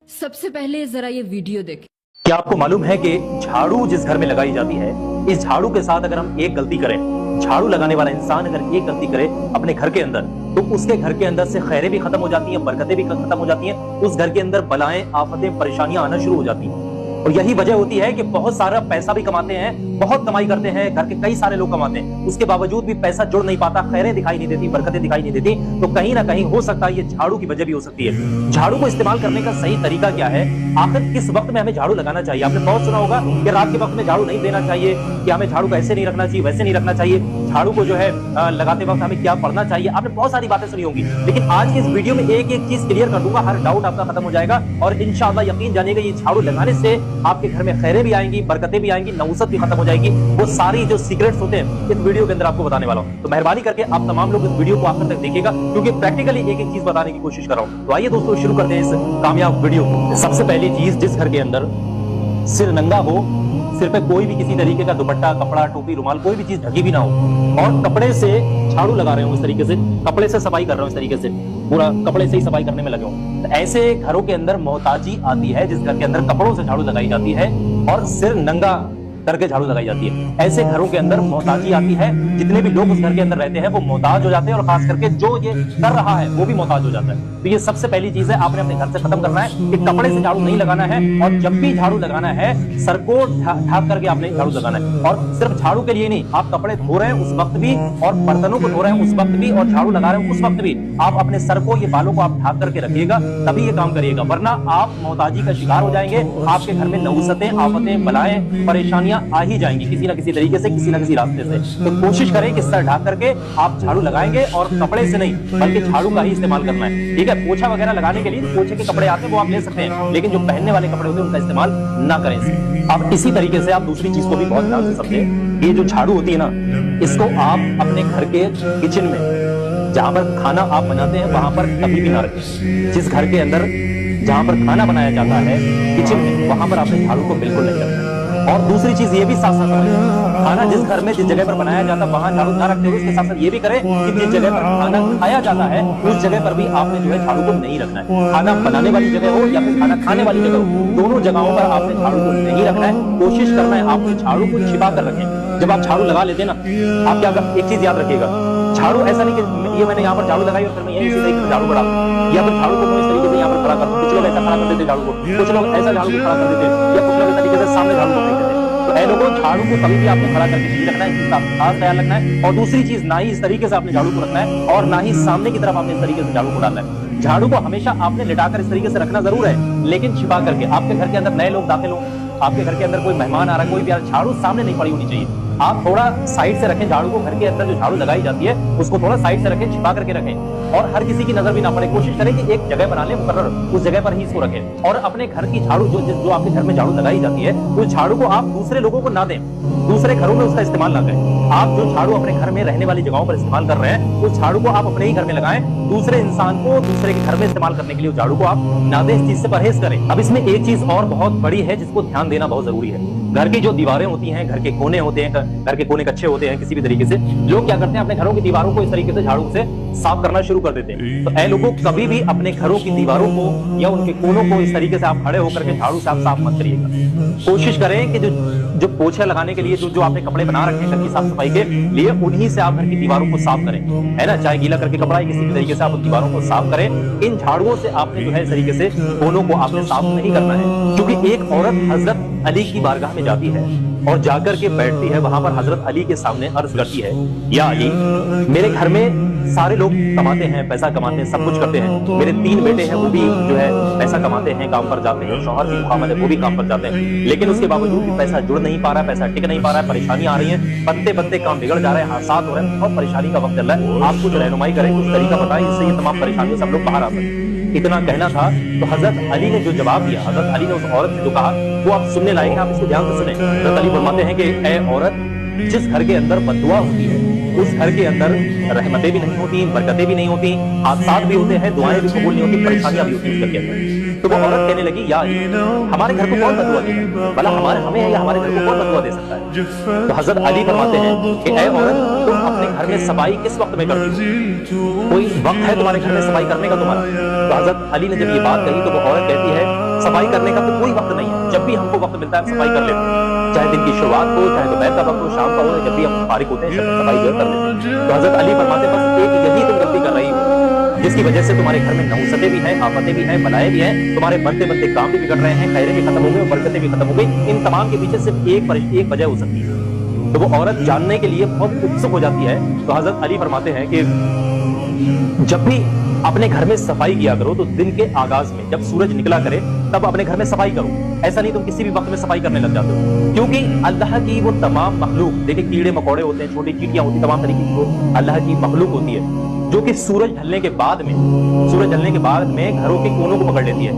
सबसे पहले जरा ये वीडियो देखें। क्या आपको मालूम है कि झाड़ू जिस घर में लगाई जाती है, इस झाड़ू के साथ अगर हम एक गलती करें, झाड़ू लगाने वाला इंसान अगर एक गलती करे अपने घर के अंदर, तो उसके घर के अंदर से खैरें भी खत्म हो जाती हैं, बरकतें भी खत्म हो जाती हैं, उस घर के अंदर बलाएं, आफतें, परेशानियां आना शुरू हो जाती हैं। और यही वजह होती है कि बहुत सारा पैसा भी कमाते हैं, बहुत कमाई करते हैं, घर के कई सारे लोग कमाते हैं, उसके बावजूद भी पैसा जुड़ नहीं पाता, खैरें दिखाई नहीं देती, बरकतें दिखाई नहीं देती। तो कहीं ना कहीं हो सकता है ये झाड़ू की वजह भी हो सकती है। झाड़ू को इस्तेमाल करने का सही तरीका क्या है, आखिर किस वक्त में हमें झाड़ू लगाना चाहिए? आपने बहुत सुना होगा कि रात के वक्त में झाड़ू नहीं देना चाहिए, कि हमें झाड़ू को ऐसे नहीं रखना चाहिए, वैसे नहीं रखना चाहिए, झाड़ू को जो है लगाते वक्त हमें क्या पढ़ना चाहिए। आपने बहुत सारी बातें सुनी होंगी, लेकिन आज की इस वीडियो में एक एक चीज क्लियर कर दूंगा, हर डाउट आपका खत्म हो जाएगा और इंशाअल्लाह यकीन जानिएगा ये झाड़ू लगाने से आपके घर में खैरें भी आएंगी, बरकतें भी आएंगी, नहुसत भी खत्म हो जाएगी। वो सारी जो सीक्रेट्स होते हैं इस वीडियो के अंदर आपको बताने वाला हूं, तो मेहरबानी करके आप तमाम लोग इस वीडियो को आखिर तक देखिएगा, क्योंकि प्रैक्टिकली एक एक चीज बताने की कोशिश कर रहा हूं। तो आइए दोस्तों शुरू करते हैं इस कामयाब वीडियो को। सबसे पहली चीज, जिस घर के अंदर सिर नंगा हो, सिर पे कोई भी किसी तरीके का दुपट्टा, कपड़ा, टोपी, रुमाल, कोई भी चीज ढकी भी ना हो, और कपड़े से झाड़ू लगा रहे हो, इस तरीके से कपड़े से सफाई कर रहे हो, इस तरीके से पूरा कपड़े से ही सफाई करने में लगे हो, तो ऐसे घरों के अंदर मोहताजी आती है, जिस घर के अंदर कपड़ों से झाड़ू लगाई जाती है और सिर नंगा करके झाड़ू लगाई जाती है। ऐसे घरों के अंदर मोहताजी आती है, जितने भी लोग उस घर के अंदर रहते हैं वो मोहताज हो जाते हैं, और खास करके जो ये कर रहा है वो भी मोहताज हो जाता है। तो ये सबसे पहली चीज है, आपने अपने घर से खत्म करना है कि कपड़े से झाड़ू नहीं लगाना है, और जब भी झाड़ू लगाना है सर को ढक करके आपने झाड़ू लगाना है। और सिर्फ झाड़ू के लिए नहीं, आप कपड़े धो रहे हैं उस वक्त भी, और बर्तनों को धो रहे हैं उस वक्त भी, और झाड़ू लगा रहे हैं उस वक्त भी, आप अपने सर को, ये बालों को आप ढक करके रखिएगा, तभी ये काम करिएगा, वरना आप मोहताजी का शिकार हो जाएंगे। आपके घर में नहुसतें, आफतें, बलाएं, परेशानियां आ ही जाएंगी किसी ना किसी तरीके से, किसी ना किसी रास्ते से। तो कोशिश करें कि सर ढक करके आप झाड़ू लगाएंगे, और कपड़े से नहीं बल्कि झाड़ू का ही इस्तेमाल करना है, ठीक है। पोछा वगैरह लगाने के लिए पोछे के कपड़े आते हैं वो आप ले सकते हैं, लेकिन जो पहनने वाले कपड़े होते हैं उनका इस्तेमाल ना करें। अब इसी तरीके से आप दूसरी चीज को भी बहुत ध्यान से समझें। ये जो झाड़ू होती है ना, इसको आप अपने घर के किचन में, जहां पर खाना आप बनाते हैं, वहां पर कभी भी ना रखें। जिस घर के अंदर जहां पर खाना बनाया जाता है किचन में, वहां पर आपने झाड़ू को बिल्कुल नहीं रखना। और दूसरी चीज ये भी साथ साथ समझें, खाना जिस घर में जिस जगह पर बनाया जाता है वहां झाड़ू ना रखते हुए उसके साथ साथ ये भी करें कि जिस जगह पर खाना खाया जाता है उस जगह पर भी आपने जो है झाड़ू को नहीं रखना है। खाना बनाने वाली जगह हो या फिर खाना खाने वाली जगह हो, दोनों जगहों पर आपने झाड़ू को नहीं रखना है। कोशिश करना है आपको झाड़ू को छिपा कर रखें। जब आप झाड़ू लगा लेते हैं ना, आप क्या कर, एक चीज याद रखिएगा, झाड़ू ऐसा नहीं कि ये मैंने यहाँ पर झाड़ू लगाई और फिर मैं यही इसी तरीके से झाड़ू बढ़ा, या फिर झाड़ू को इस तरीके से यहाँ पर खड़ा कर दूं। कुछ लोग ऐसा खड़ा कर देते झाड़ू को, कुछ लोग ऐसा झाड़ू को खड़ा कर देते, या कुछ लोग इस तरीके से सामने झाड़ू को फेंक देते। तो ऐसे लोगों, झाड़ू को कभी भी आपने खड़ा करके नहीं रखना है, इसका खास ख्याल रखना है। और दूसरी चीज, ना ही इस तरीके से आपने झाड़ू को रखना है, और ना ही सामने की तरफ आपने इस तरीके से झाड़ू को डालना है। झाड़ू को हमेशा आपने लिटाकर इस तरीके से रखना जरूर है, लेकिन छिपा करके। आपके घर के अंदर नए लोग दाखिल हो, आपके घर के अंदर कोई मेहमान आ रहा है, कोई भी आ रहा है, झाड़ू सामने नहीं पड़ी होनी चाहिए। आप थोड़ा साइड से रखें झाड़ू को, घर के अंदर जो झाड़ू लगाई जाती है उसको थोड़ा साइड से रखें, छिपा करके रखें, और हर किसी की नजर भी ना पड़े। कोशिश करें कि एक जगह बना लें मुकर्रर, उस जगह पर ही इसको रखें। और अपने घर की झाड़ू जो आपके घर में झाड़ू लगाई जाती है, उस झाड़ू को आप दूसरे लोगों को ना दें, दूसरे घरों में उसका इस्तेमाल ना करें। आप जो झाड़ू अपने घर में रहने वाली जगहों पर इस्तेमाल कर रहे हैं, उस झाड़ू को आप अपने ही घर में लगाएं, दूसरे इंसान को दूसरे के घर में इस्तेमाल करने के लिए उस झाड़ू को आप ना दें। इस चीज से परहेज करें। अब इसमें एक चीज और बहुत बड़ी है जिसको ध्यान देना बहुत जरूरी है। घर की जो दीवारें होती हैं, घर के कोने होते हैं, घर के कोने कच्चे होते हैं, किसी भी तरीके से लोग क्या करते हैं, अपने घरों की दीवारों को इस तरीके से झाड़ू से साफ करना शुरू कर देते हैं। तो ऐसे लोगों, कभी भी अपने घरों की दीवारों को या उनके कोनों को इस तरीके से आप खड़े होकर के झाड़ू से आप साफ मत करिएगा। कोशिश करें कि जो पोछे लगाने के लिए जो आपने कपड़े बना रखे हैं घर की साफ सफाई के लिए, उन्हीं से आप घर की दीवारों को साफ करें, है ना। चाहे गीला करके कपड़ा, किसी भी तरीके से आप उन दीवारों को साफ करें। इन झाड़ुओं से आपने जो है इस तरीके से कोनों को आपने साफ नहीं करना है, क्योंकि एक औरत हजरत अली की बारगाह में जाती है और जाकर के बैठती है, वहां पर हजरत अली के सामने अर्ज करती है, या अली, मेरे घर में सारे लोग कमाते हैं, पैसा कमाते हैं, सब कुछ करते हैं, मेरे 3 बेटे हैं, वो भी जो है पैसा कमाते हैं, काम पर जाते हैं, शौहर भी मुहामद है, वो भी काम पर जाते हैं, लेकिन उसके बावजूद भी पैसा जुड़ नहीं पा रहा है, पैसा टिक नहीं पा रहा है, परेशानी आ रही है, बनते बनते काम बिगड़ जा रहे हैं, हादसा हो रहे हैं, बहुत परेशानी का वक्त चल रहा है। आप कुछ रहनुमाई करें, कुछ तरीका बताएं जिससे ये तमाम परेशानियों से हम लोग बाहर आ सकें। इतना कहना था तो हजरत अली ने जो जवाब दिया, हजरत अली ने उस औरत से जो कहा, वो आप सुनने लायक है, आप इसको ध्यान से सुने। हजरत अली फरमाते हैं कि ऐ औरत, जिस घर के अंदर बददुआ होती है उस घर के अंदर रहमतें भी नहीं होती, बरकतें भी नहीं होती, हादसात भी होते हैं, दुआएं भी कबूल नहीं होती, परेशानियां भी होती हैं उस घर के अंदर। तो वो औरत कहने लगी, यार हमारे घर को कौन बददुआ देगा, भला हमें है या हमारे घर को कौन बददुआ दे सकता है। तो हजरत अली फरमाते हैं कि ऐ औरत, तुम अपने घर में सफाई किस वक्त में करती हो, कोई वक्त है तुम्हारे घर में सफाई करने का तुम्हारा। तो हजरत अली ने जब ये बात कही तो वो औरत कहती है, सफाई करने का तो कोई वक्त नहीं है, जब भी हमको वक्त मिलता है हम सफाई कर लेते हैं, चाहे दिन की शुरुआत हो, चाहे दोपहर का वक्त हो, शाम का हो, जब भी हम फारिग होते हैं सफाई जो है कर लेते हैं। तो हजरत अली फरमाते बस एक यही तुम गलती कर रही हो जिसकी वजह से तुम्हारे घर में नहुसतें भी हैं, आफतें भी हैं, बलाएं भी हैं, तुम्हारे बनते बनते काम भी बिगड़ रहे हैं, खैरें भी खत्म हो गई और बरकतें भी खत्म हो गई। इन तमाम के पीछे सिर्फ एक वजह हो सकती है। तो वो औरत जानने के लिए बहुत उत्सुक हो जाती है। तो हजरत अली फरमाते हैं कि जब भी अपने घर में सफाई किया करो तो दिन के आगाज में जब सूरज निकला करे तब अपने घर में सफाई करो, ऐसा नहीं तुम किसी भी वक्त में सफाई करने लग जाते हो, क्योंकि अल्लाह की वो तमाम मखलूक, देखिए कीड़े मकोड़े होते हैं, छोटी चींटियां होती, तमाम तरीके की वो अल्लाह की मखलूक होती है जो कि सूरज ढलने के बाद में घरों के कोनों को पकड़ लेती है।